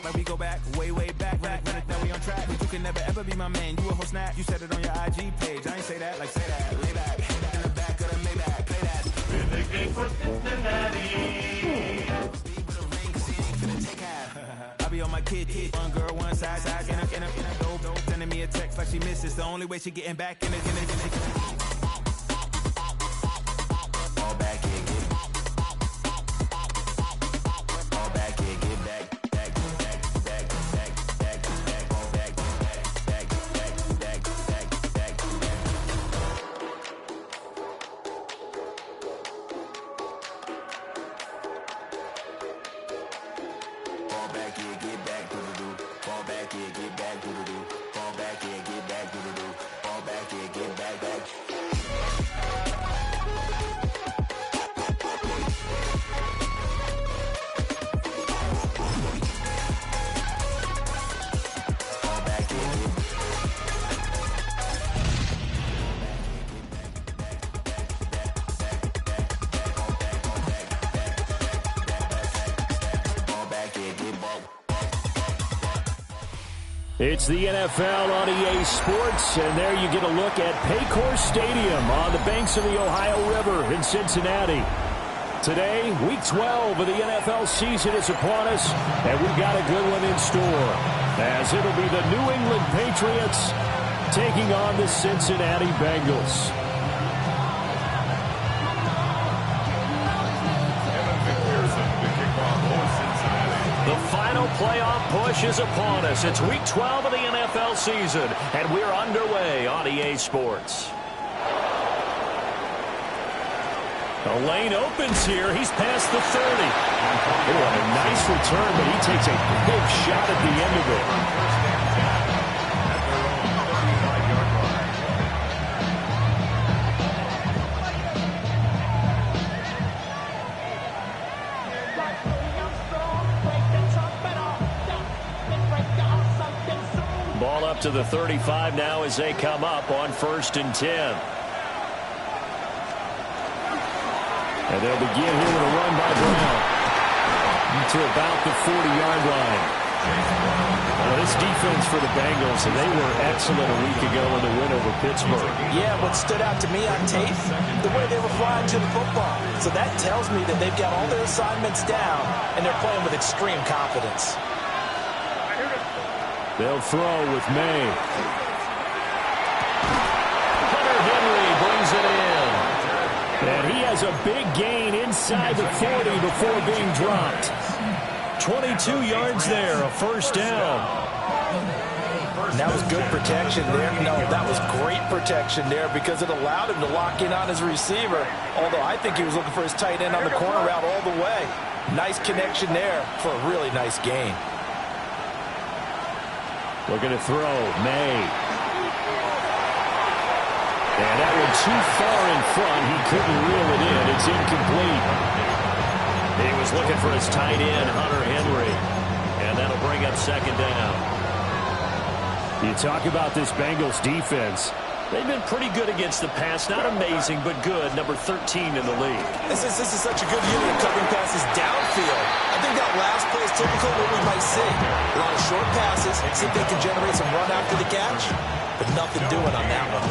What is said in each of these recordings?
like we go back, way, way back. Now we on track, but you can never ever be my man. You a whole snap, you said it on your IG page. I ain't say that, like say that, lay back. In the back of the Maybach, play that. We're the game for Cincinnati. I be on my kid, one girl, one side, in a dope, sending me a text like she misses. The only way she getting back in it. All back in, get all back in, get back, all back, all back. Fall back, yeah, get back, do-do-do. Fall back, yeah, get back, do-do-do. Fall back, yeah, get back, do-do-do. Fall back, yeah, get back. Fall back, yeah, get It's the NFL on EA Sports, and there you get a look at Paycor Stadium on the banks of the Ohio River in Cincinnati. Today, Week 12 of the NFL season is upon us, and we've got a good one in store, as it'll be the New England Patriots taking on the Cincinnati Bengals. The final playoff push is upon us. It's Week 12 of the NFL season, and we're underway on EA Sports. The lane opens here. He's past the 30. Oh, a nice return, but he takes a big shot at the end of it. Ball up to the 35 now as they come up on 1st and 10. And they'll begin here with a run by Brown to about the 40-yard line. Well, this defense for the Bengals, and they were excellent a week ago in the win over Pittsburgh. Yeah, what stood out to me on tape, the way they were flying to the football. So that tells me that they've got all their assignments down, and they're playing with extreme confidence. They'll throw with May. Hunter Henry brings it in. And he has a big gain inside the 40 before being dropped. 22 yards there, a first down. And that was good protection there. No, that was great protection there because it allowed him to lock in on his receiver. Although I think he was looking for his tight end on the corner route all the way. Nice connection there for a really nice gain. Looking to throw, May. And that one too far in front. He couldn't reel it in. It's incomplete. He was looking for his tight end, Hunter Henry. And that'll bring up 2nd down. You talk about this Bengals defense. They've been pretty good against the pass. Not amazing, but good. Number 13 in the league. This is such a good unit of covering passes downfield. I think that last play is typical of what we might see. A lot of short passes. See if they can generate some run after the catch. But nothing doing on that one.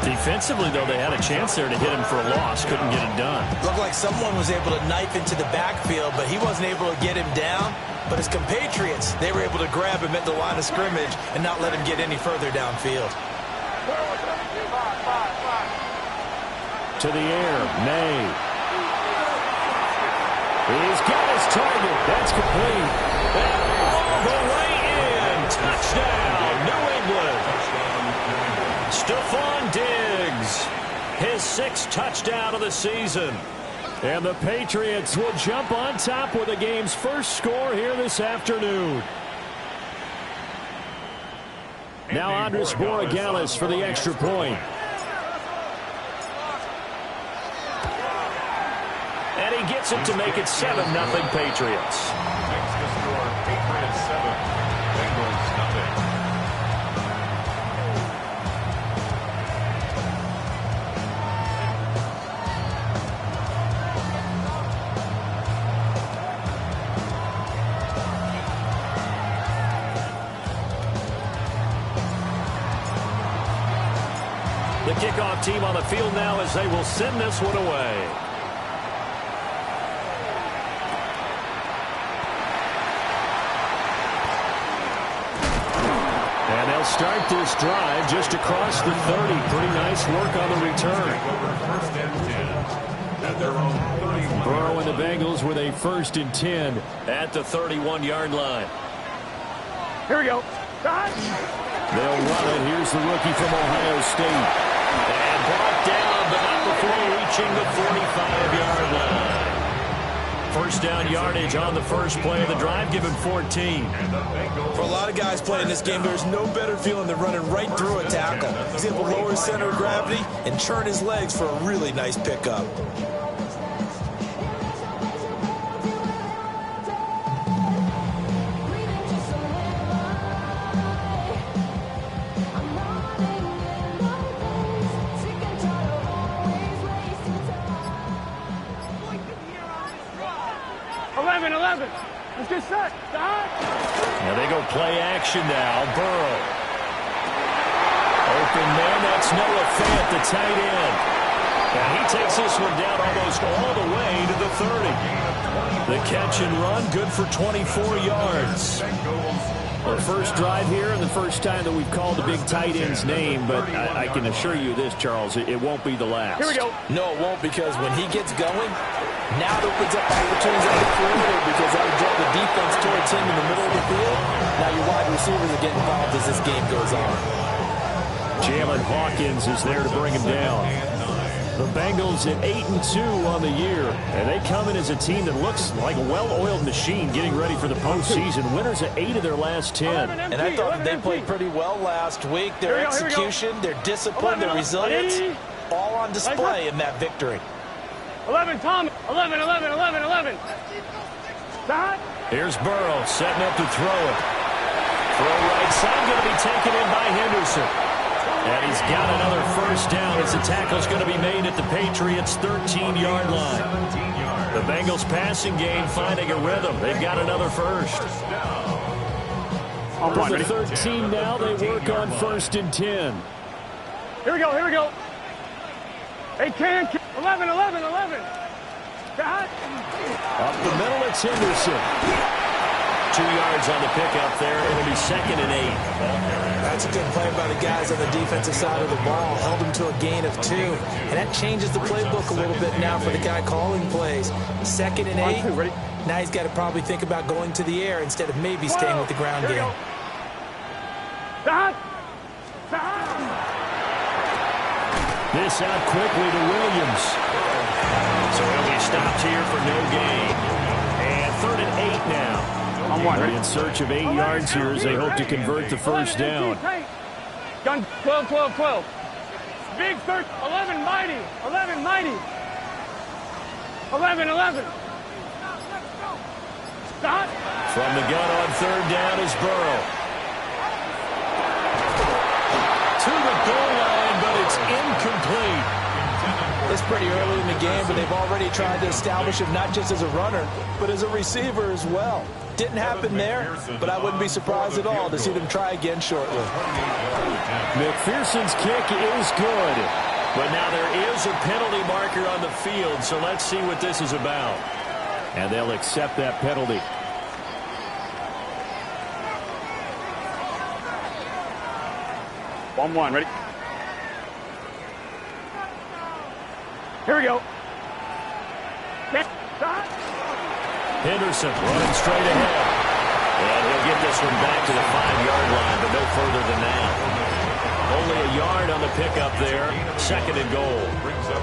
Defensively, though, they had a chance there to hit him for a loss. Couldn't get it done. Looked like someone was able to knife into the backfield, but he wasn't able to get him down. But his compatriots, they were able to grab him at the line of scrimmage and not let him get any further downfield. To the air, May. He's got his target. That's complete. And all the way in. Touchdown, New England. Stephon Diggs, his 6th touchdown of the season. And the Patriots will jump on top with the game's first score here this afternoon. Now Andres Borregales for the extra point. And he gets it to make it 7-0 Patriots. Next to score, Patriots 7, Bengals nothing. kickoff team on the field now as they will send this one away. And they'll start this drive just across the 30. Pretty nice work on the return. Burrow and the Bengals with a 1st and 10 at the 31-yard line. Here we go. They'll run it. Here's the rookie from Ohio State. And brought down, but not before reaching the 45-yard line. First down yardage on the first play of the drive, give him 14. For a lot of guys playing this game, there's no better feeling than running right through a tackle. He's able to lower his center of gravity and turn his legs for a really nice pickup. Let's get set. Now they go play action now. Burrow. Open man. That's Noah Fant, the tight end. And he takes this one down almost all the way to the 30. The catch and run, good for 24 yards. Well, first drive here and the first time that we've called the big tight end's name, but I can assure you this, Charles, it won't be the last. Here we go. No, it won't, because when he gets going, now it opens up opportunities on the perimeter because that will draw the defense towards him in the middle of the field. Now your wide receivers are getting involved as this game goes on. Jalen Hawkins is there to bring him down. The Bengals at 8-2 on the year, and they come in as a team that looks like a well-oiled machine getting ready for the postseason. Winners at 8 of their last 10. And I thought they played pretty well last week. Their execution, their discipline, their resilience, all on display in that victory. 11, Tom. 11. Here's Burrow setting up to throw it. Throw right side, going to be taken in by Henderson. And he's got another first down as the tackle's going to be made at the Patriots' 13-yard line. The Bengals passing game finding a rhythm. They've got another first. For the 13 now, they work on 1st and 10. Here we go. Hey, 11. Up the middle, it's Henderson. 2 yards on the pickup there. It'll be 2nd and 8. That's a good play by the guys on the defensive side of the ball. Held them to a gain of 2. And that changes the playbook a little bit now for the guy calling plays. 2nd and 8. Now he's got to probably think about going to the air instead of maybe staying with the ground game. This out quickly to Williams. So he'll be stopped here for no gain. And 3rd and 8 now. They're in search of 8 yards here as they hope to convert the first down. Gun 12. Big 13. 11 mighty. 11. Stop. From the gun on 3rd down is Burrow. To the goal line, but it's incomplete. It's pretty early in the game, but they've already tried to establish him not just as a runner, but as a receiver as well. Didn't happen there, but I wouldn't be surprised at all to see them try again shortly. McPherson's kick is good, but now there is a penalty marker on the field, so let's see what this is about. And they'll accept that penalty. One, ready? Here we go. Henderson running straight ahead. And he'll get this one back to the 5-yard line, but no further than that. Only a yard on the pickup there. 2nd and goal.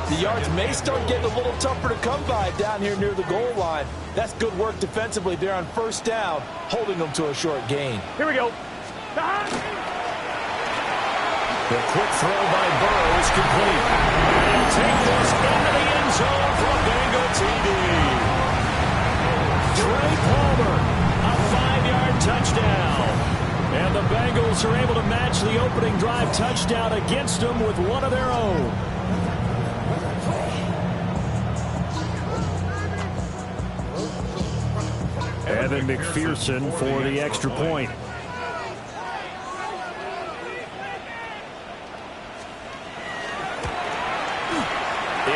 The yards may start getting a little tougher to come by down here near the goal line. That's good work defensively there on 1st down, holding them to a short gain. Here we go. The quick throw by Burrow is complete. And take this into the end zone for a Bengal TD. Trey Palmer, a 5-yard touchdown. And the Bengals are able to match the opening drive touchdown against them with one of their own. Evan McPherson for the extra point.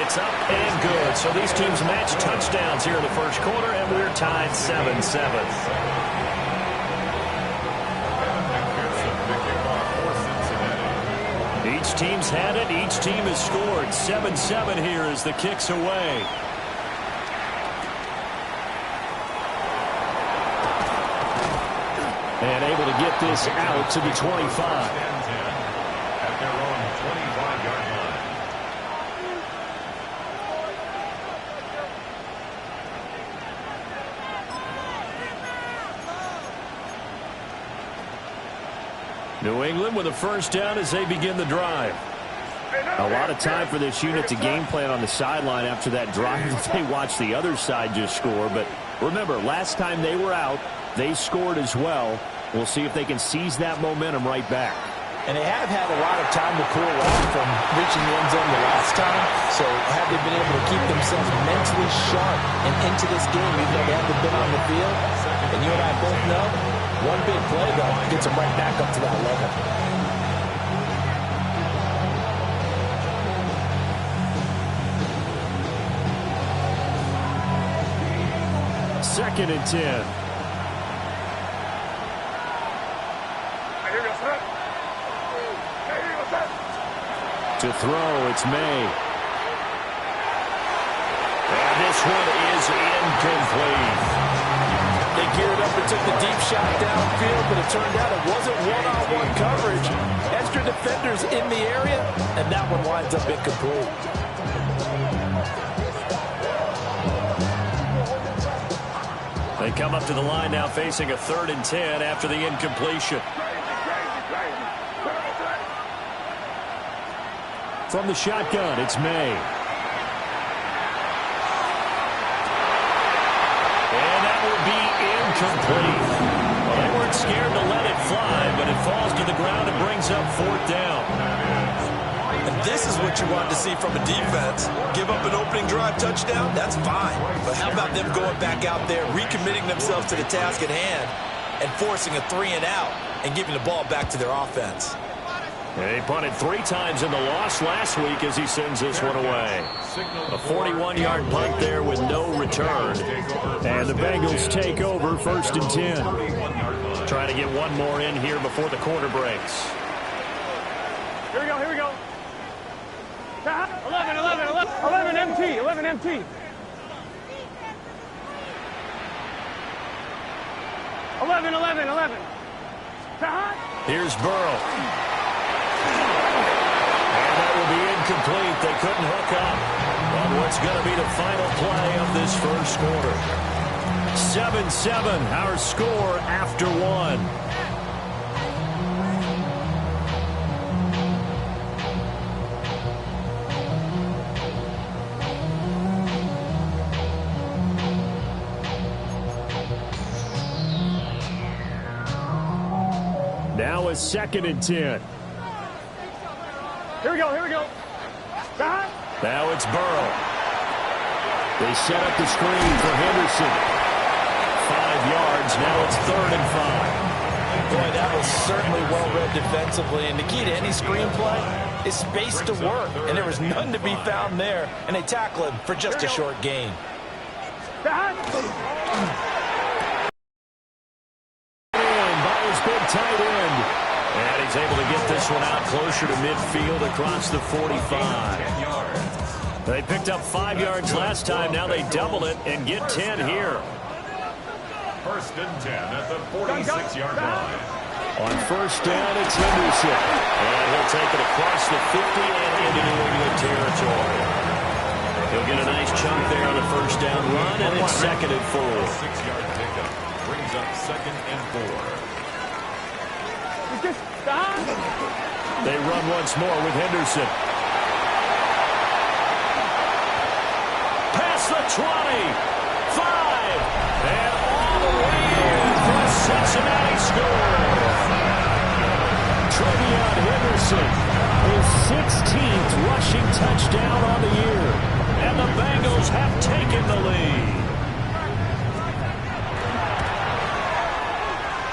It's up and good. So these teams match touchdowns here in the first quarter, and we're tied 7-7. Each team's had it. Each team has scored. 7-7 here as the kick's away. And able to get this out to the 25. At their own 25-yard line. New England with a first down as they begin the drive. A lot of time for this unit to game plan on the sideline after that drive that they watched the other side just score. But remember, last time they were out, they scored as well. We'll see if they can seize that momentum right back. And they have had a lot of time to cool off from reaching the end zone the last time. So have they been able to keep themselves mentally sharp and into this game, even though they haven't been on the field? And you and I both know, one big play, though, gets them right back up to that level. Second and 10. To throw, it's May. And this one is incomplete. They geared up and took the deep shot downfield, but it turned out it wasn't one-on-one coverage. Extra defenders in the area, and that one winds up incomplete. They come up to the line now facing a 3rd and 10 after the incompletion. From the shotgun, it's May. And that will be incomplete. Well, they weren't scared to let it fly, but it falls to the ground and brings up 4th down. And this is what you want to see from a defense. Give up an opening drive touchdown, that's fine. But how about them going back out there, recommitting themselves to the task at hand, and forcing a 3-and-out and giving the ball back to their offense. He punted 3 times in the loss last week as he sends this one away. A 41-yard punt there with no return. And the Bengals take over 1st and 10. Trying to get one more in here before the quarter breaks. Here we go, here we go. 11 MT, 11 MT. 11. Here's Burrow. And that will be incomplete. They couldn't hook up on what's going to be the final play of this first quarter. 7-7, our score after 1. Now a 2nd and 10. Here we go. Now it's Burrow. They set up the screen for Henderson. 5 yards. Now it's 3rd and 5. Boy, that was certainly well-read defensively. And the key to any screenplay is space to work. And there was none to be found there. And they tackle him for just a short gain. Big tight end. And he's able to get this one out closer to midfield across the 45. They picked up 5 yards last time. Now they double it and get 10 here. 1st and 10 at the 46-yard line. On 1st down, it's Henderson. And he'll take it across the 50 and into New England territory. He'll get a nice chunk there on the 1st down run, and it's 2nd and 4. 6-yard pickup brings up 2nd and 4. They run once more with Henderson. Past the 20. 5. And all the way in for a Cincinnati score. Trevion Henderson, his 16th rushing touchdown on the year. And the Bengals have taken the lead.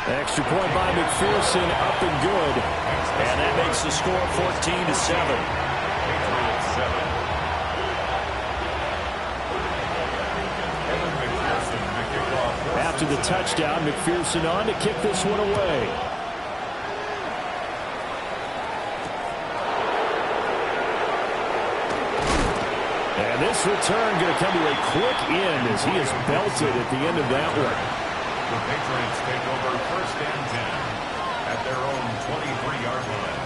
Extra point by McPherson, up and good. And that makes the score 14-7. the touchdown. McPherson on to kick this one away. And this return going to come to a quick end as he is belted at the end of that one. The Patriots take over 1st and 10 at their own 23-yard line.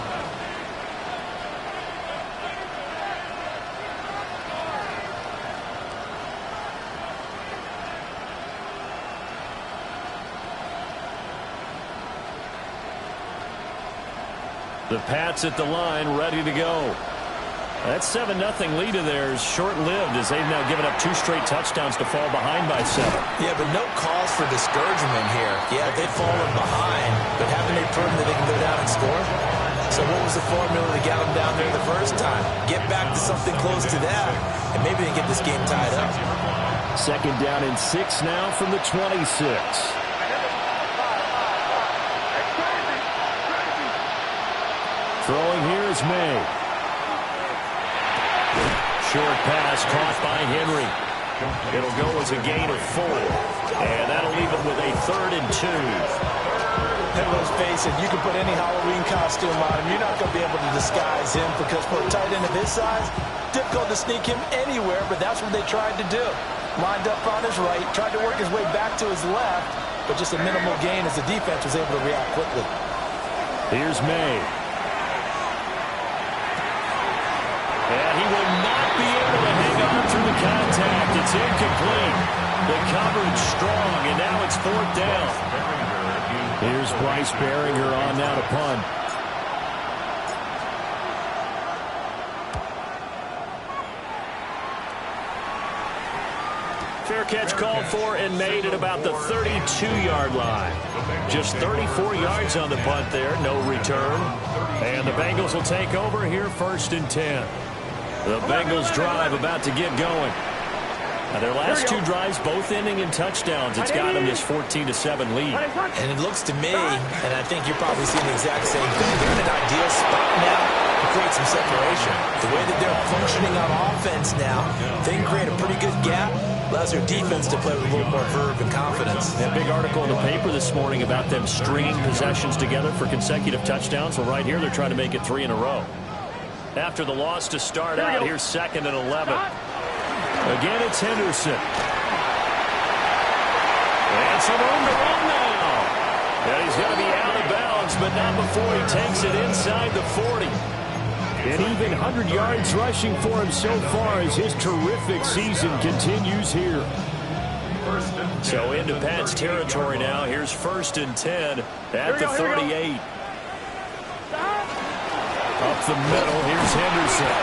The Pats at the line, ready to go. That 7-0 lead of theirs short-lived as they've now given up 2 straight touchdowns to fall behind by 7. Yeah, but no cause for discouragement here. Yeah, they've fallen behind, but haven't they proven that they can go down and score? So what was the formula to get them down there the first time? Get back to something close to that, and maybe they get this game tied up. 2nd down and 6 now from the 26. Throwing here is May. Short pass caught by Henry. It'll go as a gain of 4. And that'll leave it with a 3rd and 2. And let's face it, you can put any Halloween costume on him. You're not going to be able to disguise him because for a tight end of his size, difficult to sneak him anywhere, but that's what they tried to do. Lined up on his right, tried to work his way back to his left, but just a minimal gain as the defense was able to react quickly. Here's May. And he will not be able to hang on through the contact. It's incomplete. The coverage strong, and now it's 4th down. Here's Bryce Baringer on now to punt. Fair catch called for and made at about the 32-yard line. Just 34 yards on the punt there, no return. And the Bengals will take over here 1st and 10. The Bengals drive about to get going. Now their last 2 drives both ending in touchdowns. It's got them this 14-7 lead. And it looks to me, and I think you're probably seeing the exact same thing, they're in an ideal spot now to create some separation. The way that they're functioning on offense now, they can create a pretty good gap. Allows their defense to play with a little more verve and confidence. That big article in the paper this morning about them stringing possessions together for consecutive touchdowns. Well, right here they're trying to make it 3 in a row. After the loss to start out, here's 2nd and 11. Again, it's Henderson. And some room to run now. And he's going to be out of bounds, but not before he takes it inside the 40. And even 100 yards rushing for him so far as his terrific season continues here. So into Pat's territory now. Here's 1st and 10 at the 38. Up the middle, here's Henderson.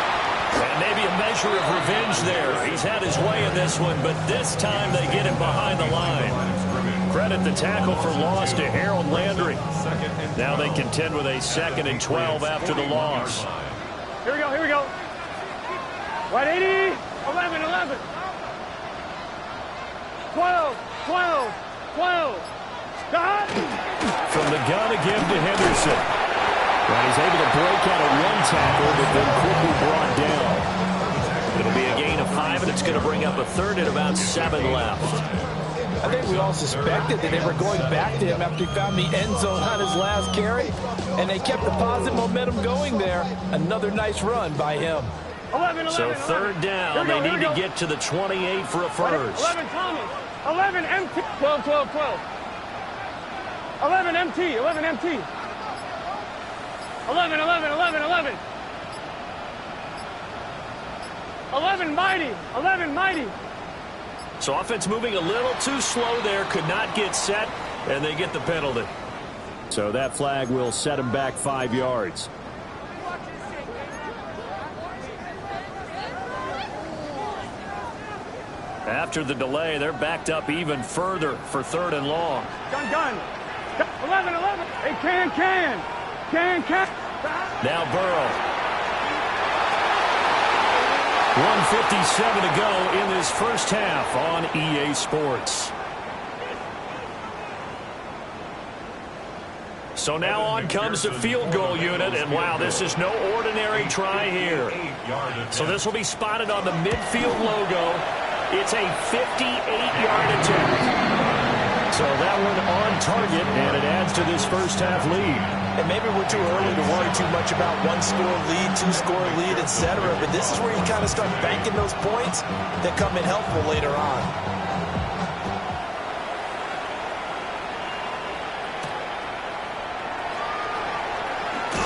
And maybe a measure of revenge there. He's had his way in this one, but this time they get him behind the line. Credit the tackle for loss to Harold Landry. Now they contend with a 2nd and 12 after the loss. Here we go, here we go. Right 80, 11, 11. 12, 12, 12. Stop. From the gun again to Henderson. Well, he's able to break out of 1 tackle, but then quickly brought down. It'll be a gain of 5, and it's going to bring up a 3rd and about 7 left. I think we all suspected that they were going back to him after he found the end zone on his last carry, and they kept the positive momentum going there. Another nice run by him. 11, 11, So 3rd down, they need to get to the 28 for a first. 11, Thomas. 11, MT. 12, 12, 12. 11, MT. 11, MT. 11, 11, 11, 11. 11, mighty. 11, mighty. So offense moving a little too slow there, could not get set, and they get the penalty. So that flag will set him back 5 yards. After the delay, they're backed up even further for 3rd and long. Gun. 11, 11. Hey, can. Now Burrow. 1:57 to go in this first half on EA Sports. So now on comes the field goal unit, and wow, this is no ordinary try here. So this will be spotted on the midfield logo. It's a 58-yard attempt. So that one on target, and it adds to this first half lead. And maybe we're too early to worry too much about one-score lead, two-score lead, etc. But this is where you kind of start banking those points that come in helpful later on.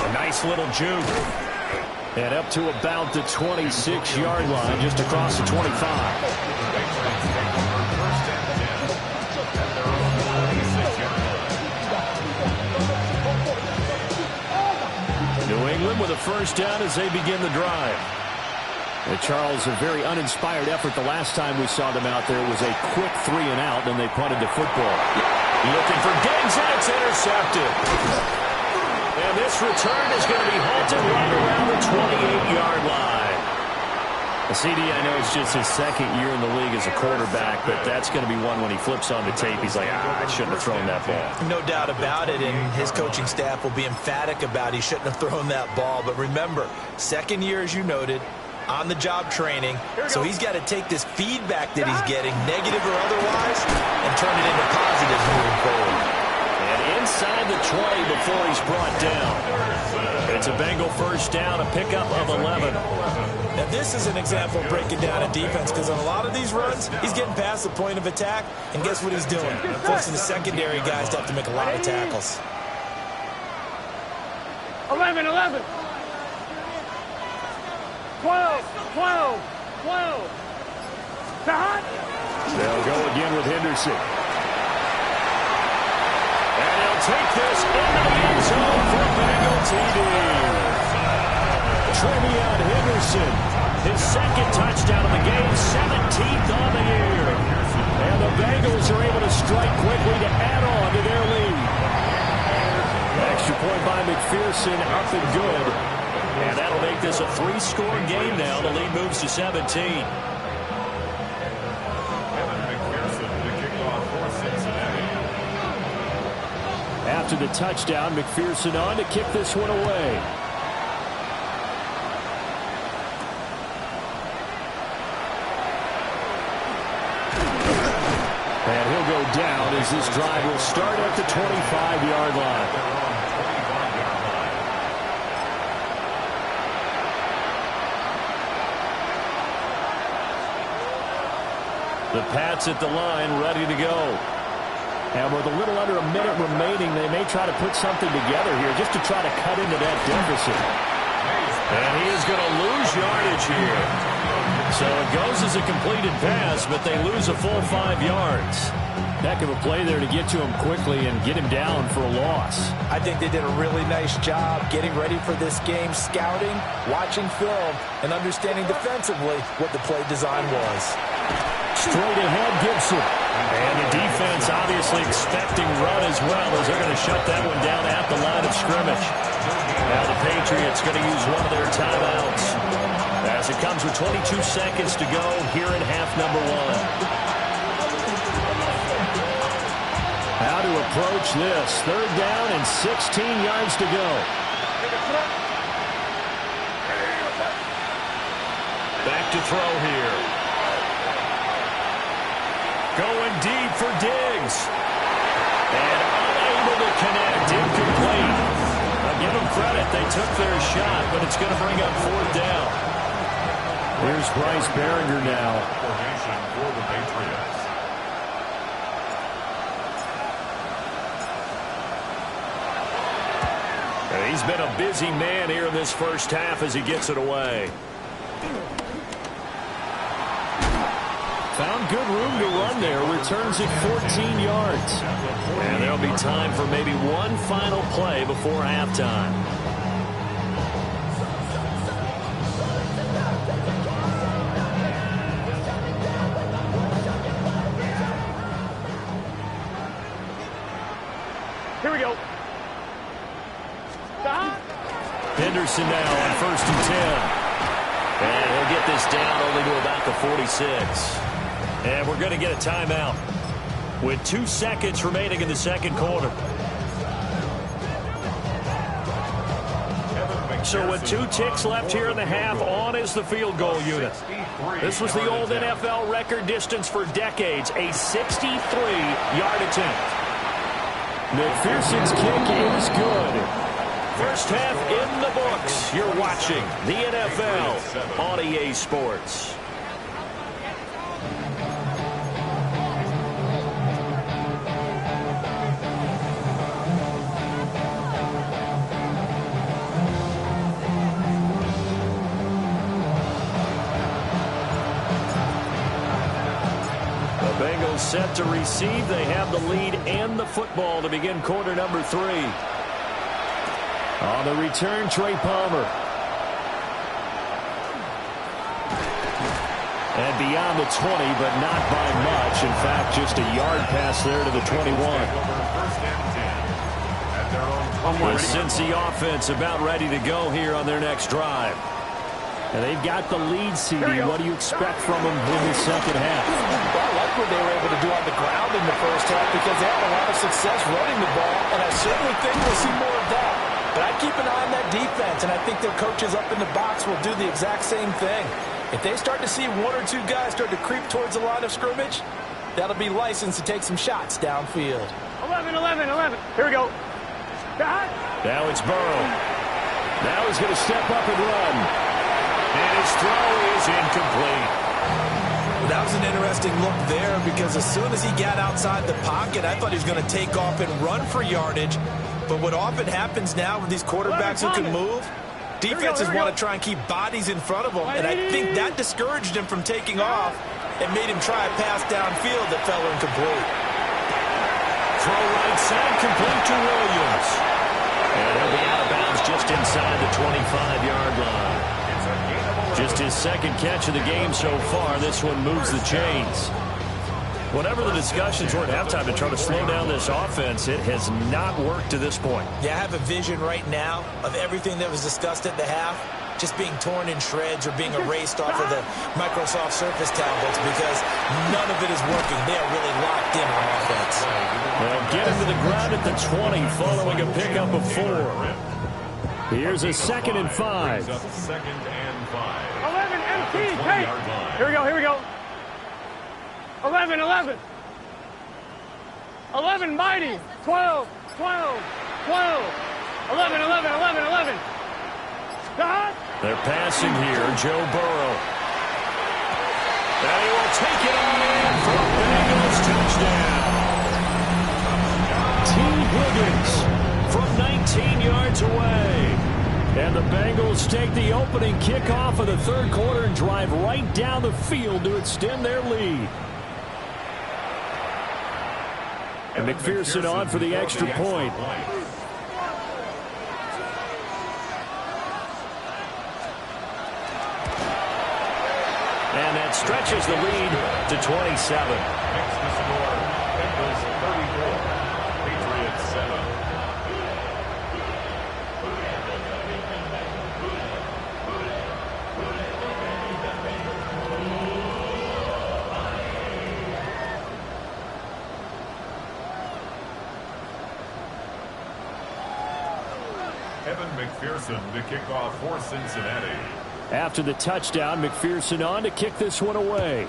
A nice little juke. And up to about the 26-yard line, just across the 25. New England with a first down as they begin the drive. Charles, a very uninspired effort the last time we saw them out there. It was a quick 3 and out, and they punted the football. Looking for Diggs, and it's intercepted. And this return is going to be halted right around the 28-yard line. CD, I know it's just his second year in the league as a quarterback, but that's going to be one when he flips on the tape. He's like, I shouldn't have thrown that ball. No doubt about it, and his coaching staff will be emphatic about he shouldn't have thrown that ball. But remember, second year, as you noted, on-the-job training, so he's got to take this feedback that he's getting, negative or otherwise, and turn it into positives moving forward. And inside the 20 before he's brought down. It's a Bengal first down, a pickup of 11. Now, this is an example of breaking down a defense, because on a lot of these runs, he's getting past the point of attack, and guess what he's doing? Forcing the secondary guys to have to make a lot of tackles. 11, 11. 12, 12, 12. They'll go again with Henderson. And he'll take this into the end zone for a Bengal TD. Trevion Henderson, his second touchdown of the game, 17th on the year. And the Bengals are able to strike quickly to add on to their lead. Extra point by McPherson, up and good. And that'll make this a 3-score game now. The lead moves to 17. After the touchdown, McPherson on to kick this one away. And he'll go down as this drive will start at the 25-yard line. The Pats at the line, ready to go. And with a little under a minute remaining, they may try to put something together here just to try to cut into that deficit. And he is going to lose yardage here. So it goes as a completed pass, but they lose a full 5 yards. Heck of a play there to get to him quickly and get him down for a loss. I think they did a really nice job getting ready for this game, scouting, watching film, and understanding defensively what the play design was. Straight ahead, Gibson. And the defense obviously expecting run as well, as they're going to shut that one down at the line of scrimmage. Now the Patriots going to use one of their timeouts as it comes with 22 seconds to go here in half number 1. How to approach this. 3rd down and 16 yards to go. Back to throw here. Going deep for Diggs. And unable to connect. Incomplete. I'll give them credit. They took their shot, but it's going to bring up 4th down. Here's Bryce Behringer now. Formation for the Patriots. And he's been a busy man here in this first half as he gets it away. Found good room to run there. Returns it 14 yards. And there'll be time for maybe one final play before halftime. Here we go. Henderson now on 1st and 10. And he'll get this down only to about the 46. And we're going to get a timeout with 2 seconds remaining in the second quarter. So with 2 ticks left here in the half, on is the field goal unit. This was the old NFL record distance for decades, a 63-yard attempt. McPherson's kick is good. First half in the books. You're watching the NFL on EA Sports. Bengals set to receive. They have the lead and the football to begin quarter number 3. On the return, Trey Palmer. And beyond the 20, but not by much. In fact, just a yard pass there to the 21. The Cincy offense about ready to go here on their next drive. And they've got the lead, CD. What do you expect from them in the second half? Well, I like what they were able to do on the ground in the first half because they had a lot of success running the ball, and I certainly think we'll see more of that. But I keep an eye on that defense, and I think their coaches up in the box will do the exact same thing. If they start to see 1 or 2 guys start to creep towards the line of scrimmage, that'll be licensed to take some shots downfield. 11. Here we go. Now it's Burrow. Now he's going to step up and run. And his throw is incomplete. That was an interesting look there because as soon as he got outside the pocket, I thought he was going to take off and run for yardage. But what often happens now with these quarterbacks who can move, defenses want to try and keep bodies in front of them. And I think that discouraged him from taking off and made him try a pass downfield that fell incomplete. Throw right side, complete to Williams. And he'll be out of bounds just inside the 25-yard line. Just his second catch of the game so far. This one moves the chains. Whatever the discussions were at halftime to try to slow down this offense, it has not worked to this point. Yeah, I have a vision right now of everything that was discussed at the half just being torn in shreds or being erased off of the Microsoft Surface tablets because none of it is working. They are really locked in on offense. Well, get him to the ground at the 20 following a pickup of 4. Here's a 2nd and 5. 11 MT, hey! Here we go. 11. 11 mighty. 12. 11. They're passing here, Joe Burrow. And he will take it on for a Bengals touchdown. T. Higgins from 19 yards away. And the Bengals take the opening kickoff of the third quarter and drive right down the field to extend their lead. And McPherson on for the extra point. And that stretches the lead to 27. Next to score, Bengals 34, Patriots 7. Evan McPherson to kick off for Cincinnati. After the touchdown, McPherson on to kick this one away.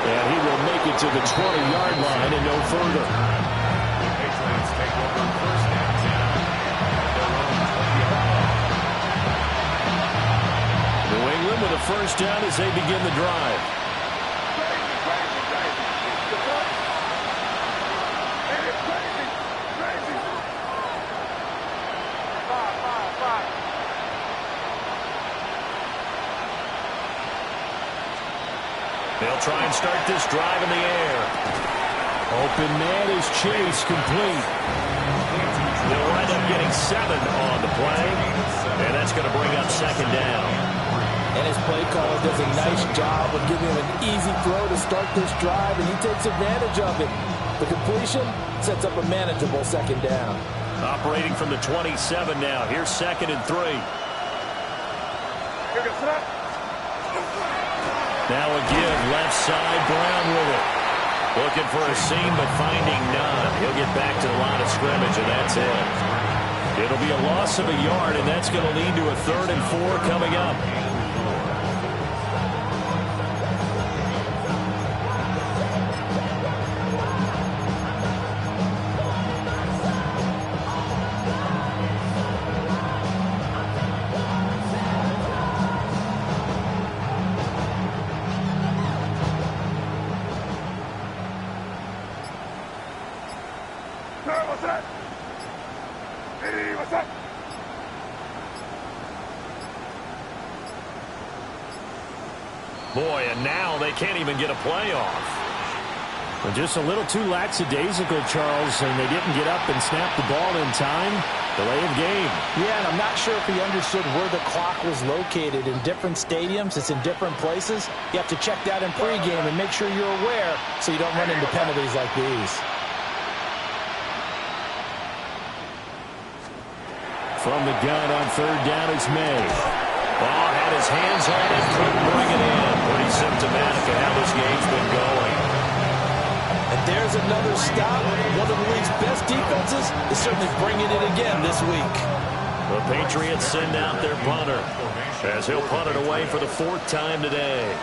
And he will make it to the 20-yard line and no further. The Patriots take over first and 10 at their own 20-yard line. New England with a first down as they begin the drive. They'll try and start this drive in the air. Open man is Chase, complete. They'll wind up getting 7 on the play, and that's going to bring up second down. And his play caller does a nice job of giving him an easy throw to start this drive, and he takes advantage of it. The completion sets up a manageable second down. Operating from the 27 now. Here's 2nd and 3. Here we go. Now a give, left side, Brown with it. Looking for a seam, but finding none. He'll get back to the line of scrimmage, and that's it. It'll be a loss of a yard, and that's going to lead to a 3rd and 4 coming up. Boy, and now they can't even get a playoff. Well, just a little too lackadaisical, Charles, and they didn't get up and snap the ball in time. Delay of game. Yeah, and I'm not sure if he understood where the clock was located. In different stadiums, it's in different places. You have to check that in pregame and make sure you're aware so you don't run into penalties like these. From the gun on 3rd down, it's May. Ball had his hands on it, couldn't bring it in. Pretty symptomatic of how this game's been going. And there's another stop. One of the league's best defenses is certainly bringing it again this week. The Patriots send out their punter as he'll punt it away for the 4th time today.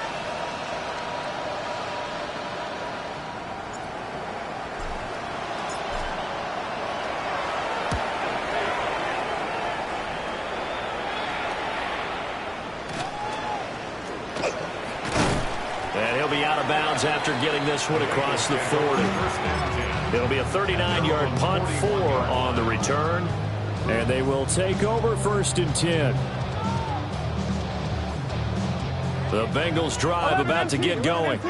And he'll be out of bounds after getting this one across the 40. It'll be a 39-yard punt, 4 on the return. And they will take over 1st and 10. The Bengals drive about to get going.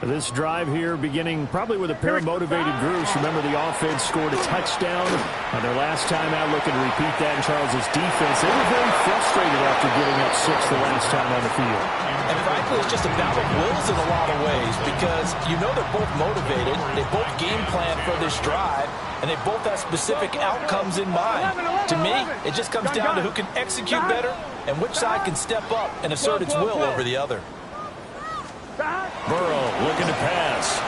This drive here beginning probably with a pair of motivated groups. Remember, the offense scored a touchdown on their last time out. Looking to repeat that in Charles's defense. They were very frustrated after giving up 6 the last time on the field. And frankly, it's just a battle of wills in a lot of ways because you know they're both motivated. They both game plan for this drive, and they both have specific outcomes in mind. To me, it just comes down to who can execute better and which side can step up and assert its will over the other. Burrow looking to pass.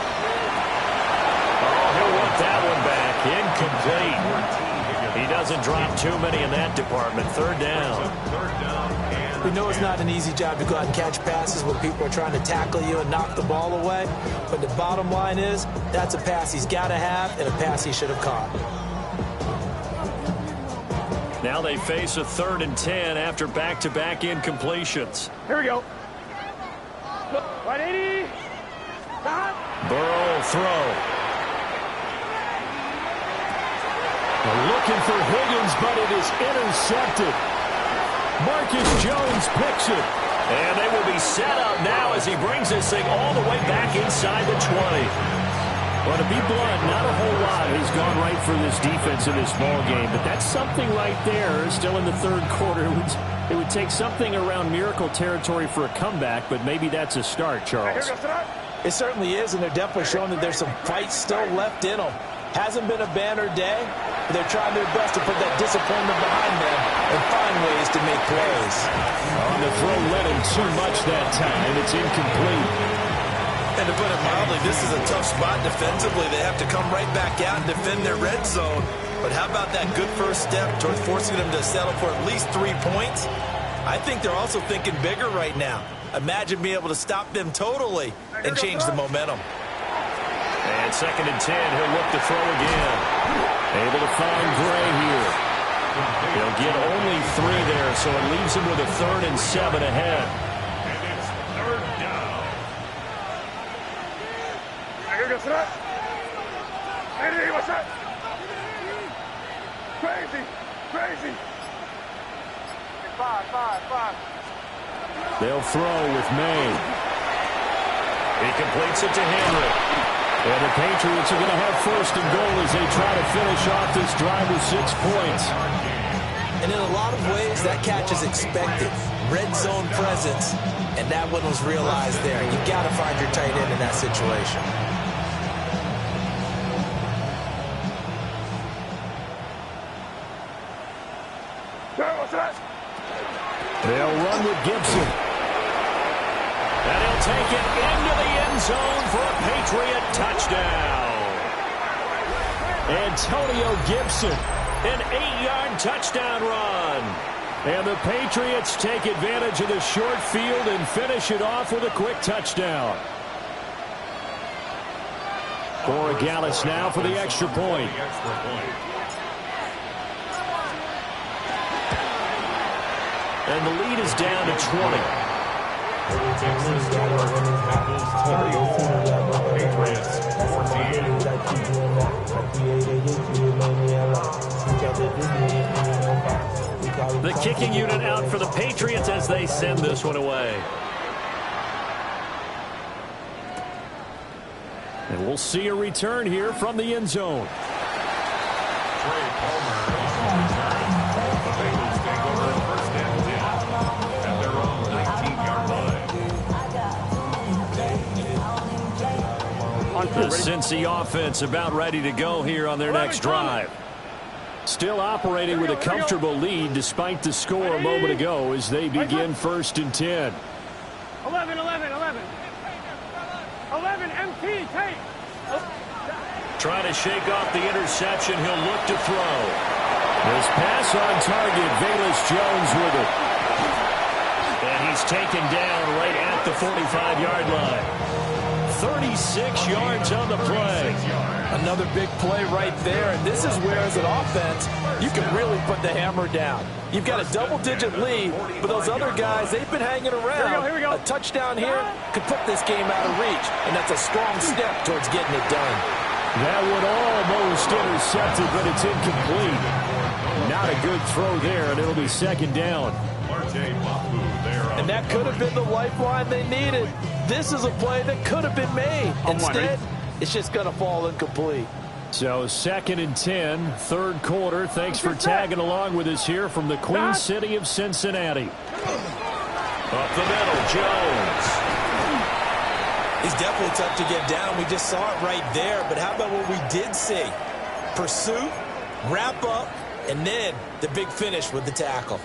Oh, he'll want that one back. Incomplete. He doesn't drop too many in that department. 3rd down. We know it's not an easy job to go out and catch passes when people are trying to tackle you and knock the ball away. But the bottom line is, that's a pass he's got to have and a pass he should have caught. Now they face a 3rd and 10 after back-to-back incompletions. Here we go. 180. Burrow throw. Looking for Higgins, but it is intercepted. Marcus Jones picks it. And they will be set up now as he brings this thing all the way back inside the 20. Well, to be blunt, not a whole lot has gone right for this defense in this ball game, but that's something right there. Still in the 3rd quarter. It would take something around miracle territory for a comeback, but maybe that's a start, Charles. It certainly is, and they're definitely showing that there's some fight still left in them. Hasn't been a banner day, but they're trying their best to put that disappointment behind them and find ways to make plays. On the throw, led him too much that time. It's incomplete. And to put it mildly, this is a tough spot defensively. They have to come right back out and defend their red zone. But how about that good first step towards forcing them to settle for at least 3 points? I think they're also thinking bigger right now. Imagine being able to stop them totally and change the momentum. And 2nd and 10, he'll look to throw again. Able to find Gray here. He'll get only 3 there, so it leaves him with a 3rd and 7 ahead. And it's 3rd down. What's that? Crazy. 5. They'll throw with May. He completes it to Henry. And the Patriots are going to have 1st and goal as they try to finish off this drive with 6 points. And in a lot of ways, that catch is expected. Red zone presence, and that one was realized there. You got to find your tight end in that situation. They'll run with Gibson. And he'll take it into the end zone for a Patriot touchdown. Antonio Gibson, an 8-yard touchdown run. And the Patriots take advantage of the short field and finish it off with a quick touchdown. Borregales now for the extra point. And the lead is down to 20. Patriots 14. The kicking unit out for the Patriots as they send this one away. And we'll see a return here from the end zone. Trey Palmer is on return. The Bengals take over first and 10 at their own 19-yard line. The Cincy offense about ready to go here on their next drive. Still operating with a comfortable lead despite the score a moment ago as they begin first and 10. 11, MT, take. Trying to shake off the interception. He'll look to throw. This pass on target. Velus Jones with it. And he's taken down right at the 45-yard line. 36 yards on the play. Another big play right there. And this is where, as an offense, you can really put the hammer down. You've got a double-digit lead, but those other guys, they've been hanging around. Here we go. A touchdown here could put this game out of reach, and that's a strong step towards getting it done. That one almost intercepted, but it's incomplete. Not a good throw there, and it'll be second down. And that could have been the lifeline they needed. This is a play that could have been made. Instead, it's just going to fall incomplete. So second and 10, third quarter. Thanks for tagging along with us here from the Queen City of Cincinnati. Up the middle, Jones. He's definitely tough to get down. We just saw it right there. But how about what we did see? Pursuit, wrap up, and then the big finish with the tackle.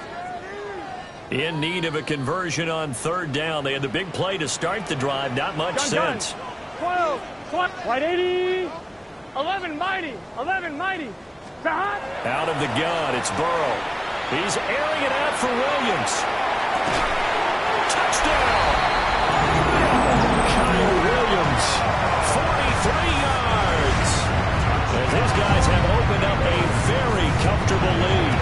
In need of a conversion on third down. They had the big play to start the drive. Not much sense. 12, wide 80. 11, mighty. Out of the gun, it's Burrow. He's airing it out for Williams. Touchdown! Kyle Williams, 43 yards. And his guys have opened up a very comfortable lead.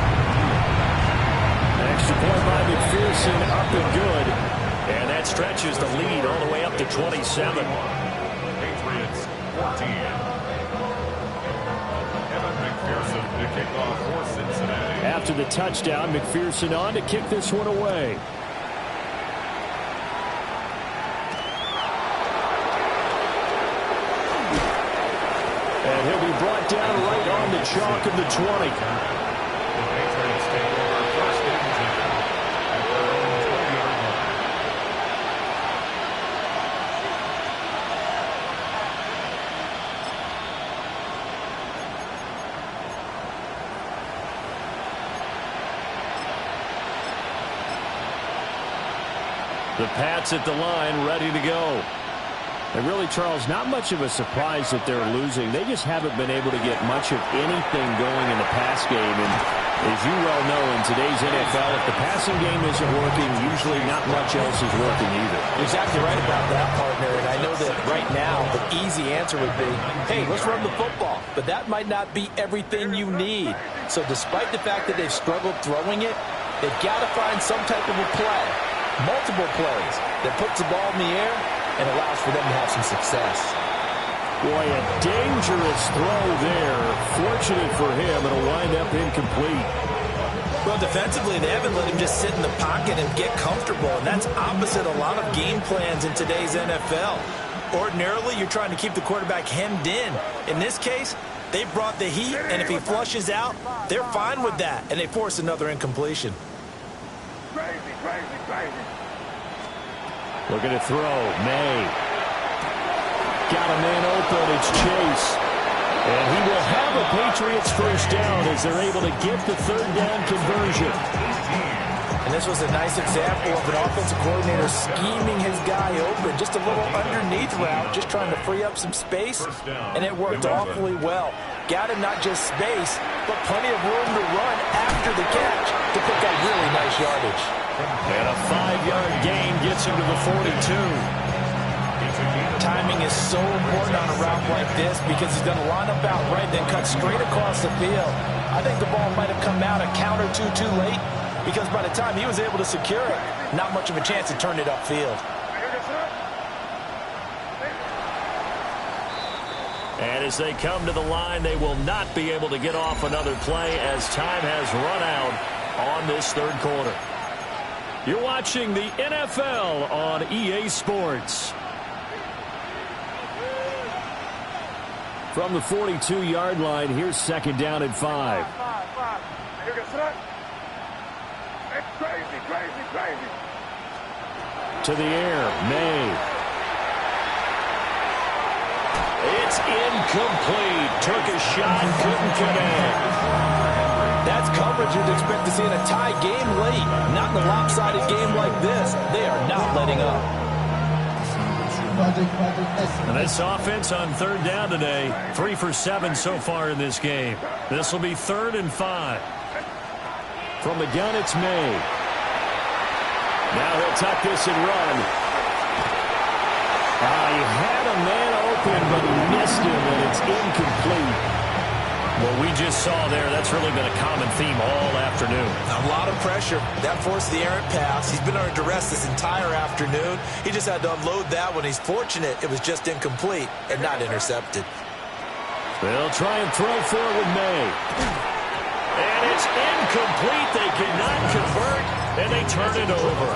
Extra point by McPherson, up and good. And that stretches the lead all the way up to 27. Patriots 14. After the touchdown, McPherson on to kick this one away. And he'll be brought down right on the chalk of the 20. The Patriots take over first and 10 at their own 20-yard line. The Pats at the line, ready to go. And really, Charles, not much of a surprise that they're losing. They just haven't been able to get much of anything going in the pass game. And as you well know, in today's NFL, if the passing game isn't working, usually not much else is working either. You're exactly right about that, partner. And I know that right now the easy answer would be, hey, let's run the football. But that might not be everything you need. So despite the fact that they've struggled throwing it, they've got to find some type of a play, multiple plays, that puts the ball in the air and allows for them to have some success. Boy, a dangerous throw there. Fortunate for him, it'll wind up incomplete. Well, defensively, they haven't let him just sit in the pocket and get comfortable, and that's opposite a lot of game plans in today's NFL. Ordinarily, you're trying to keep the quarterback hemmed in. In this case, they brought the heat, and if he flushes out, they're fine with that, and they force another incompletion. Crazy. Looking to throw. May. Got a man open. It's Chase. And he will have a Patriots first down as they're able to get the third down conversion. And this was a nice example of an offensive coordinator scheming his guy open. Just a little underneath route, just trying to free up some space, and it worked awfully well. Got him not just space, but plenty of room to run after the catch to pick up really nice yardage. And a 5-yard gain gets him to the 42. Timing is so important on a route like this because he's going to line up out right, then cut straight across the field. I think the ball might have come out a count or two too late because by the time he was able to secure it, not much of a chance to turn it upfield. And as they come to the line, they will not be able to get off another play as time has run out on this third quarter. You're watching the NFL on EA Sports. From the 42-yard line, here's second down and 5. To the air, May. It's incomplete. Took a shot, couldn't connect. That's coverage you'd expect to see in a tie game late. Not in a lopsided game like this. They are not letting up. And this offense on third down today, 3 for 7 so far in this game. This will be 3rd and 5. From the gun, it's May. Now he'll tuck this and run. He had a man open, but he missed him, and it's incomplete. What we just saw there, that's really been a common theme all afternoon. A lot of pressure. That forced the errant pass. He's been under duress this entire afternoon. He just had to unload that one. He's fortunate it was just incomplete and not intercepted. They'll try and throw for it with May. And it's incomplete. They cannot convert, and they turn it over.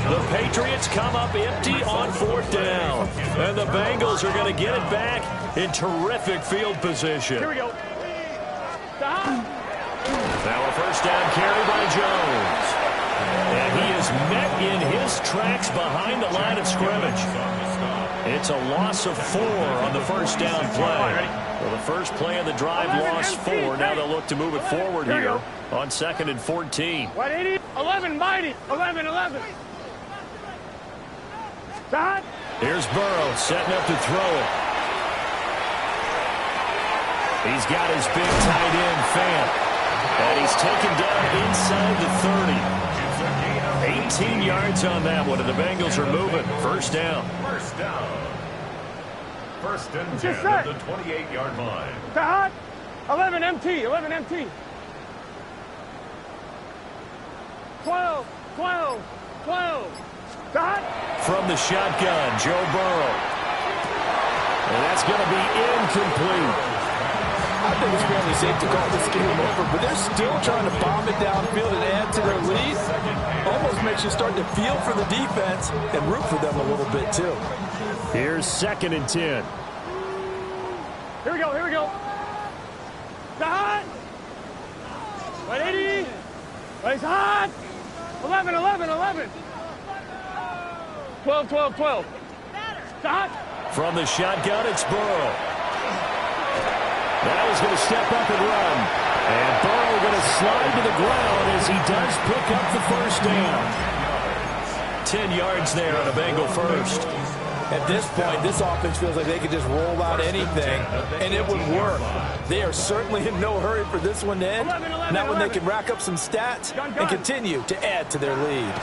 The Patriots come up empty on 4th down. And the Bengals are going to get it back in terrific field position. Here we go. Stop. Now a first down carry by Jones. And he is met in his tracks behind the line of scrimmage. It's a loss of 4 on the first down play. Well, the first play of the drive lost 4. Now they'll look to move it forward here on 2nd and 14. 11, mighty. 11. Stop. Here's Burrow setting up to throw it. He's got his big tight end, Fant. And he's taken down inside the 30. 18 yards on that one, and the Bengals are moving. First down. First and 10 at the 28-yard line. Stop. 11 MT. 12. Stop. From the shotgun, Joe Burrow. And that's going to be incomplete. I think it's fairly safe to call this game over, but they're still trying to bomb it downfield and add to their lead. Almost makes you start to feel for the defense and root for them a little bit, too. Here's 2nd and 10. Here we go. Stop. 180. It's hot. 11. 12. Stop. From the shotgun, it's Burrow. Now he's going to step up and run. And Burrow going to slide to the ground as he does pick up the first down. 10 yards there on a Bengal first. At this point, this offense feels like they could just roll out anything, and it would work. They are certainly in no hurry for this one to end. Not when they can rack up some stats and continue to add to their lead.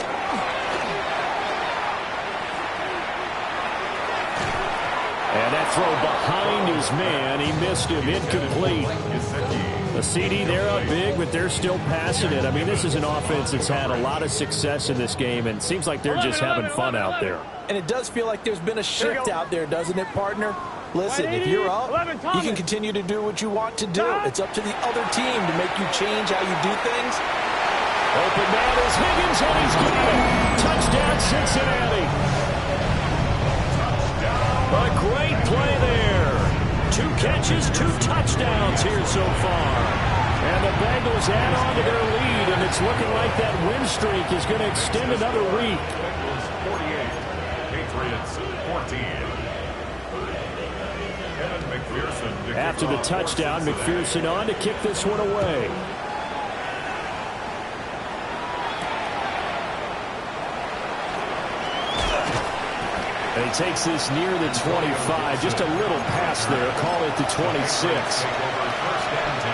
And that throw behind his man, he missed him, incomplete. The CD, they're up big, but they're still passing it. I mean, this is an offense that's had a lot of success in this game, and it seems like they're just having fun out there. And it does feel like there's been a shift out there, doesn't it, partner? Listen, if you're up, you can continue to do what you want to do. It's up to the other team to make you change how you do things. Open man is Higgins, and he's got it. Touchdown, Cincinnati. A great play there. 2 catches, 2 touchdowns here so far. And the Bengals add on to their lead, and it's looking like that win streak is going to extend another week. Bengals 48, Patriots 14. McPherson. After the touchdown, McPherson on to kick this one away. And he takes this near the 25. Just a little pass there. Call it the 26. First and 10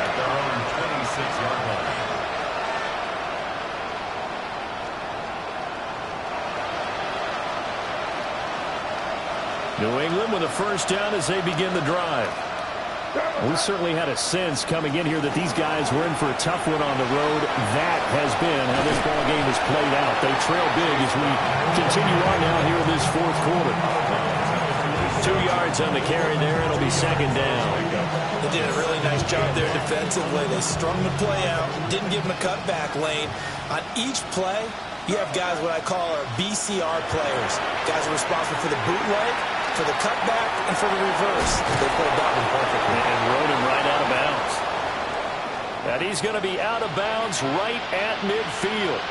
at their own 26-yard line. New England with a first down as they begin the drive. We certainly had a sense coming in here that these guys were in for a tough one on the road. That has been how this ball game has played out. They trail big as we continue on now here in this fourth quarter. 2 yards on the carry there. It'll be second down. They did a really nice job there defensively. They strung the play out, didn't give them a cutback lane. On each play, you have guys what I call our BCR players. Guys are responsible for the bootleg, for the cutback, and for the reverse. They played that one perfectly. And rode him right out of bounds. And he's going to be out of bounds right at midfield.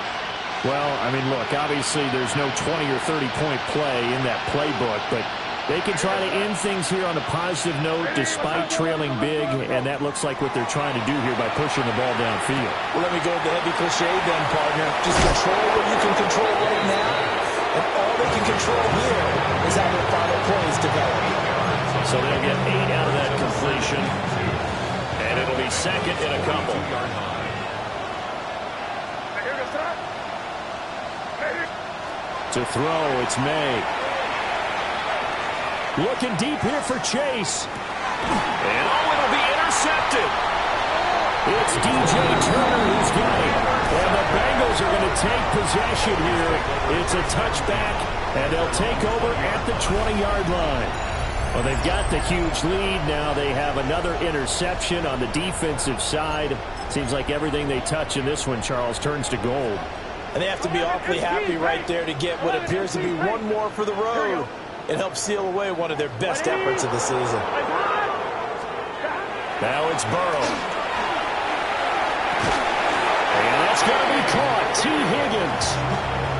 Well, I mean, look, obviously there's no 20 or 30-point play in that playbook, but they can try to end things here on a positive note despite trailing big, and that looks like what they're trying to do here by pushing the ball downfield. Well, let me go with the heavy cliche then, partner. Just control what you can control right now, and all they can control here is how their final plays develop. So they'll get 8 out of that completion, and it'll be second and a couple. To throw, it's May. Looking deep here for Chase. And it'll be intercepted. It's DJ Turner who's got it. And the Bengals are going to take possession here. It's a touchback, and they'll take over at the 20-yard line. Well, they've got the huge lead. Now they have another interception on the defensive side. Seems like everything they touch in this one, Charles, turns to gold. And they have to be awfully happy right there to get what appears to be one more for the road. It helps seal away one of their best efforts of the season. Now it's Burrow. And that's going to be caught. T. Higgins.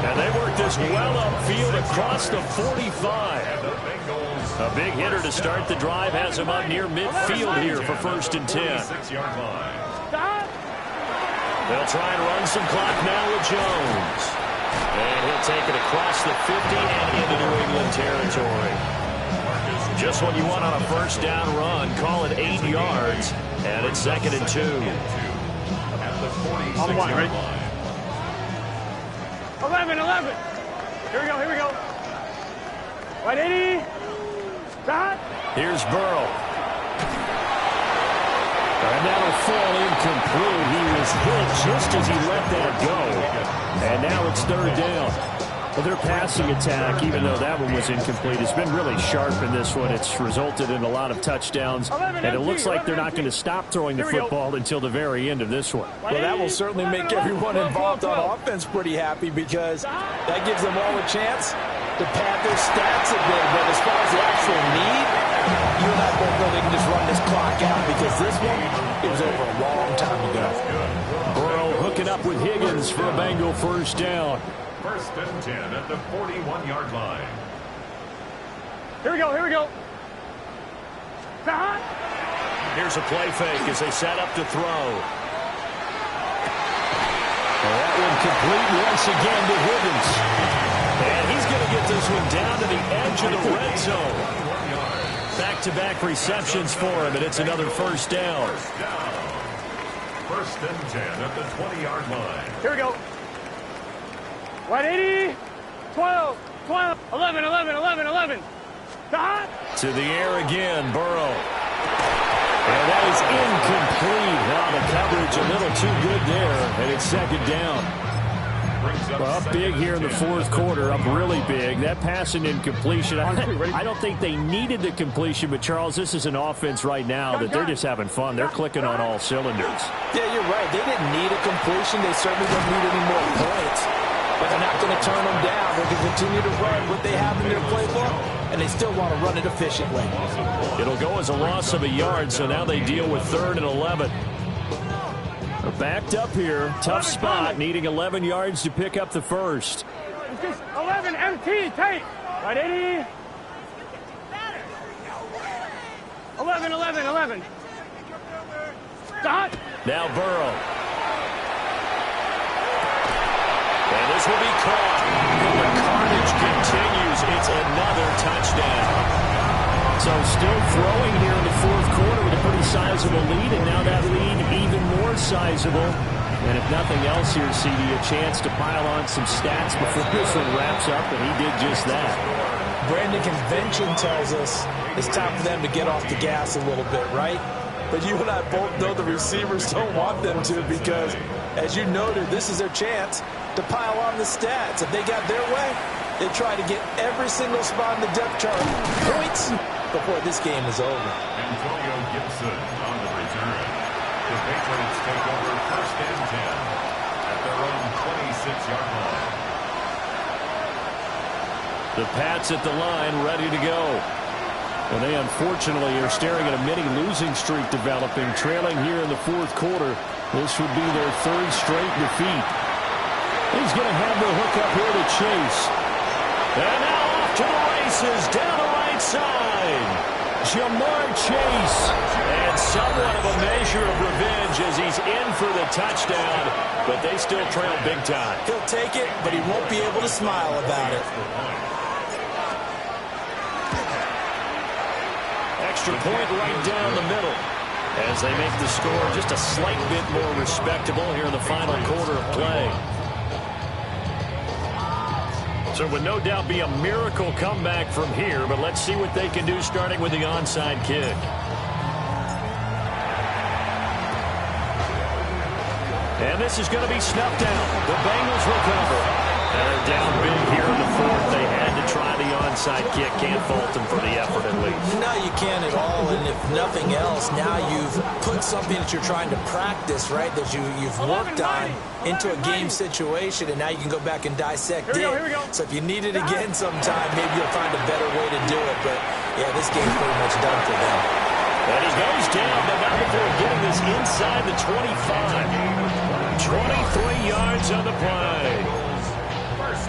And they work this well upfield across the 45. A big hitter to start the drive. Has him up near midfield here for first and 10. They'll try and run some clock now with Jones. And he'll take it across the 50 and into New England territory. Just what you want on a first down run. Call it 8 yards. And it's second and 2. On the one, ready? 11. Here we go. Right, 80. Stop. Here's Burrow. And that'll fall incomplete. He was hit just as he let that go. And now it's third down. Well, their passing attack, even though that one was incomplete, has been really sharp in this one. It's resulted in a lot of touchdowns. And it looks like they're not going to stop throwing the football until the very end of this one. Well, that will certainly make everyone involved on offense pretty happy because that gives them all a chance to pad their stats a bit. But as far as the actual need, you and I both know they can just run this clock out because this one, it was over a long time ago. Burrow hooking up with Higgins for a Bengal first down. First and 10 at the 41-yard line. Here we go. Stop. Here's a play fake as they set up to throw. And that one complete once again to Higgins. And he's going to get this one down to the edge of the red zone. Back-to-back receptions for him, and it's another first down. First and 10 at the 20-yard line. Here we go. Right, 80. 12. 11. Stop. To the air again, Burrow. And that is incomplete. Now the coverage a little too good there, and it's second down. Well, up big here in the fourth quarter, up really big. That pass and incompletion, I don't think they needed the completion, but Charles, this is an offense right now that they're just having fun. They're clicking on all cylinders. Yeah, you're right. They didn't need a completion. They certainly don't need any more points. But they're not going to turn them down. They're going to continue to run what they have in their playbook, and they still want to run it efficiently. It'll go as a loss of a yard, so now they deal with 3rd and 11. They're backed up here. Tough spot, needing 11 yards to pick up the first. It's just 11 MT, tight. Right, 80. 11. Stop. Now Burrow. And this will be caught. And the carnage continues. It's sizable lead, and now that lead even more sizable. And if nothing else here, CD, a chance to pile on some stats before this one wraps up, and he did just that. Brandon, convention tells us it's time for them to get off the gas a little bit, right? But you and I both know the receivers don't want them to because, as you noted, this is their chance to pile on the stats. If they got their way, they try to get every single spot in the depth chart points before this game is over. Antonio Gibson on the return. The Patriots take over 1st and 10 at their own 26-yard line. The Pats at the line, ready to go. And they unfortunately are staring at a mini losing streak developing, trailing here in the 4th quarter. This would be their 3rd straight defeat. He's going to have the hook up here to Chase. And now off to the races, down the right side. Jamar Chase. And somewhat of a measure of revenge as he's in for the touchdown, but they still trail big time. He'll take it, but he won't be able to smile about it. Extra point right down the middle as they make the score just a slight bit more respectable here in the final quarter of play. So it would no doubt be a miracle comeback from here, but let's see what they can do starting with the onside kick. And this is going to be snuffed down. The Bengals recover. They're down big here in the 4th. They had to try the onside kick. Can't fault them for the effort at least. No, you can't at all. And if nothing else, now you've put something that you're trying to practice, right, that you've worked on into a game situation, and now you can go back and dissect it. So if you need it again sometime, maybe you'll find a better way to do it. But, yeah, this game's pretty much done for them. And he goes down, but not before getting this inside the 25. 23 yards on the play.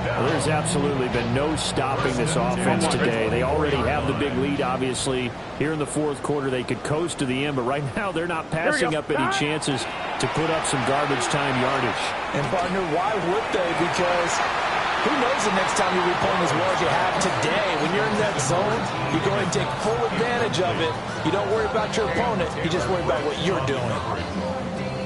Well, there's absolutely been no stopping this offense today. They already have the big lead, obviously. Here in the 4th quarter, they could coast to the end, but right now they're not passing up any chances to put up some garbage time yardage. And, partner, why would they? Because who knows the next time you'll be playing as well as you have today. When you're in that zone, you go and take full advantage of it. You don't worry about your opponent. You just worry about what you're doing.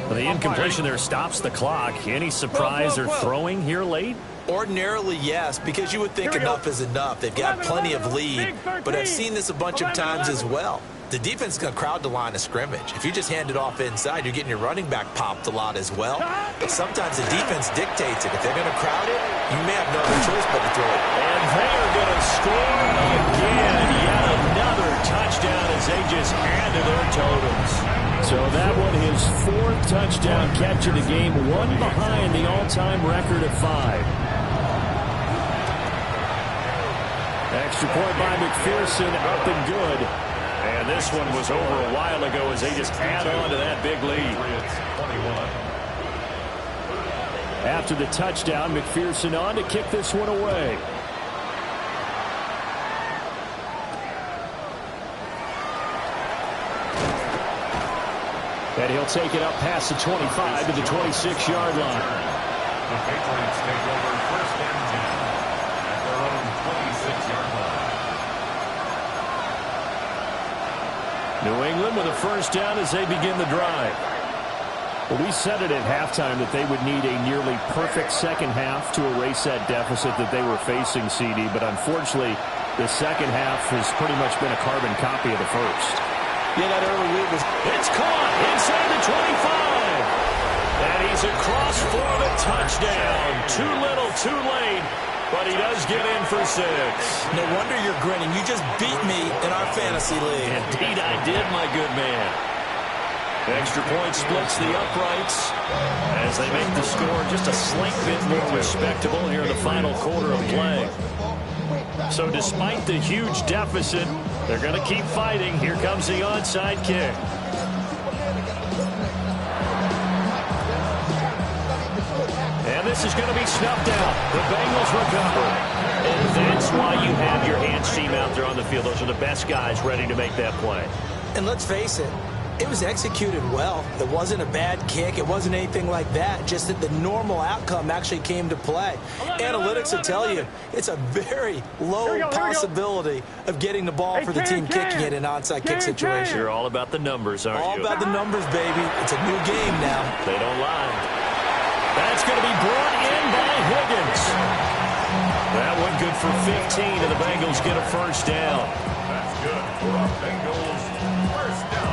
Well, the incompletion there stops the clock. Any surprise or throwing here late? Ordinarily, yes, because you would think enough is enough. They've got plenty of lead, but I've seen this a bunch of times as well. The defense is going to crowd the line of scrimmage. If you just hand it off inside, you're getting your running back popped a lot as well. But sometimes the defense dictates it. If they're going to crowd it, you may have no other choice but to throw it. And they are going to score again. Yet another touchdown as they just add to their totals. So that one, his 4th touchdown catch of the game, one behind the all-time record of 5. Extra point by McPherson, up and good. And this one was over a while ago as they just add on to that big lead. After the touchdown, McPherson on to kick this one away. And he'll take it up past the 25 to the 26-yard line. The Patriots take over 1st and 10 at their own 26-yard line. New England with a 1st down as they begin the drive. Well, we said it at halftime that they would need a nearly perfect second half to erase that deficit that they were facing, CD. But unfortunately, the second half has pretty much been a carbon copy of the first. Yeah, that early lead was... It's caught inside the 25. And he's across for the touchdown. Too little, too late. But he does get in for 6. No wonder you're grinning. You just beat me in our fantasy league. Indeed I did, my good man. Extra point splits the uprights as they make the score just a slight bit more respectable here in the final quarter of play. So despite the huge deficit, they're going to keep fighting. Here comes the onside kick. And this is going to be snuffed out. The Bengals recover. And that's why you have your hands team out there on the field. Those are the best guys ready to make that play. And let's face it, It was executed well. It wasn't a bad kick. It wasn't anything like that. Just that the normal outcome actually came to play. Analytics will tell you it's a very low possibility of getting the ball for the team kicking it in an onside kick situation. You're all about the numbers, aren't you? All about the numbers, baby. It's a new game now. They don't lie. That's going to be brought in by Higgins. That one good for 15, and the Bengals get a first down. That's good for a Bengals first down.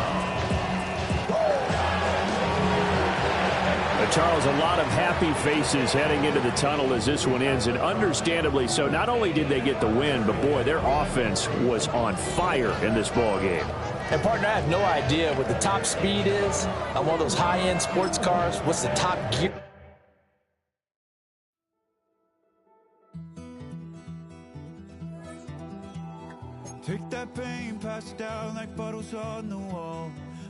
Charles, a lot of happy faces heading into the tunnel as this one ends, and understandably so. Not only did they get the win, but, boy, their offense was on fire in this ball game. And, partner, I have no idea what the top speed is on one of those high-end sports cars. What's the top gear? Take that pain, pass it down like bottles on the wall.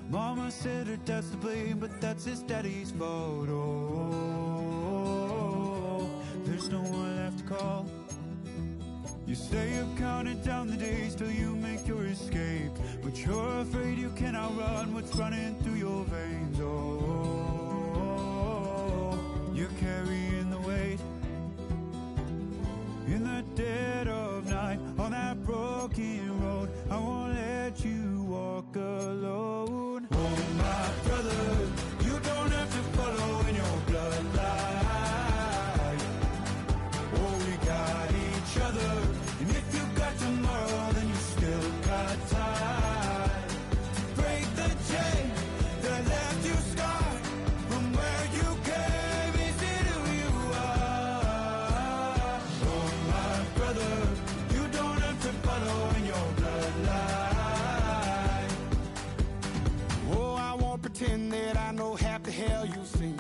Mama said her dad's to blame, but that's his daddy's fault. Oh, there's no one left to call. You stay up counting down the days till you make your escape, but you're afraid you cannot run what's running through your veins. Oh, you're carrying the weight in the dead of night on that broken road. I won't let you walk alone. Oh, my brother, you don't have to follow in your bloodline. Oh, we got each other, and if you got tomorrow, then you still got time. Break the chain that left you scarred from where you came. Is it who you are? Oh, my brother, you don't have to follow in your bloodline. Oh, I won't pretend that I know half the hell you've seen,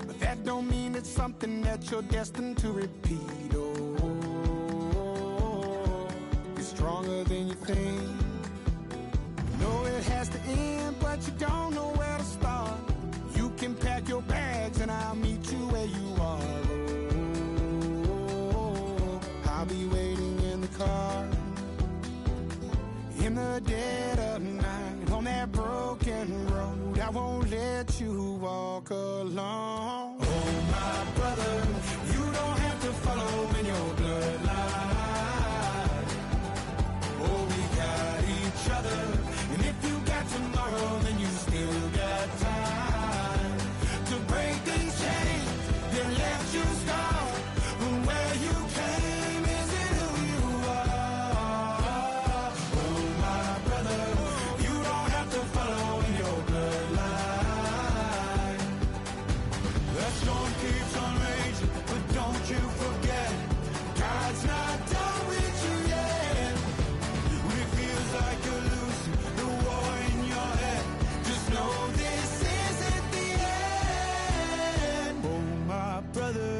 but that don't mean it's something that you're destined to repeat. Oh, you're stronger than you think. You know it has to end, but you don't know where to start. You can pack your bags and I'll meet you where you are. Oh, I'll be waiting in the car in the dead of night on that broken road. I won't let you walk alone. Oh, my brother, you don't have to follow in your bloodline. Oh, we got each other, and if you got tomorrow, then you still got time to break these chains that left you scarred from where you came. Is it who you are? Oh, my brother, you don't have to follow in your bloodline. That storm keeps on raging, but don't you forget, God's not done with you yet. When it feels like you're losing the war in your head, just know this isn't the end. Oh, my brother,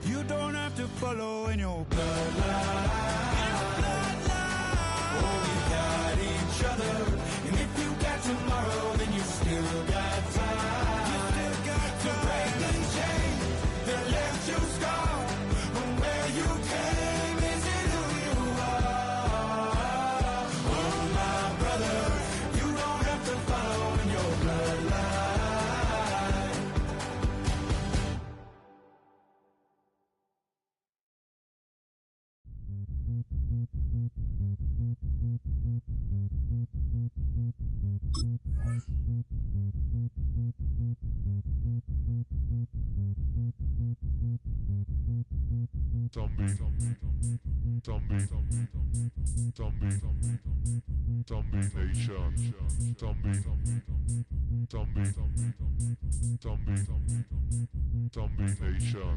you don't have to follow in your bloodline. Oh, we got each other, and if you got tomorrow, then you still got time. To break the chains that left you scarred from where you came. Is it who you are? Oh, my brother, you don't have to follow in your bloodline. Zombie Nation. Zombie Nation.